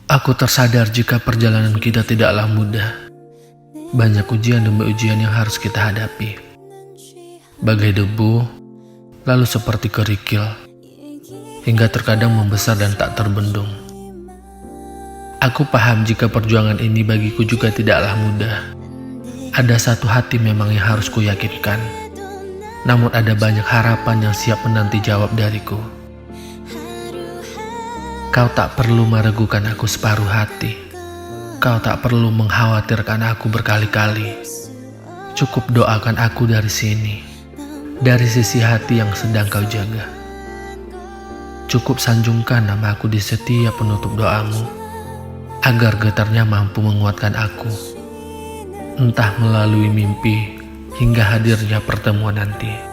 Aku tersadar jika perjalanan kita tidaklah mudah. Banyak ujian demi ujian yang harus kita hadapi. Bagai debu, lalu seperti kerikil, hingga terkadang membesar dan tak terbendung. Aku paham jika perjuangan ini bagiku juga tidaklah mudah. Ada satu hati memang yang harus kuyakinkan. Namun ada banyak harapan yang siap menanti jawab dariku. Kau tak perlu meragukan aku separuh hati. Kau tak perlu mengkhawatirkan aku berkali-kali. Cukup doakan aku dari sini, dari sisi hati yang sedang kau jaga. Cukup sanjungkan nama aku di setiap penutup doamu, agar getarnya mampu menguatkan aku. Entah melalui mimpi hingga hadirnya pertemuan nanti.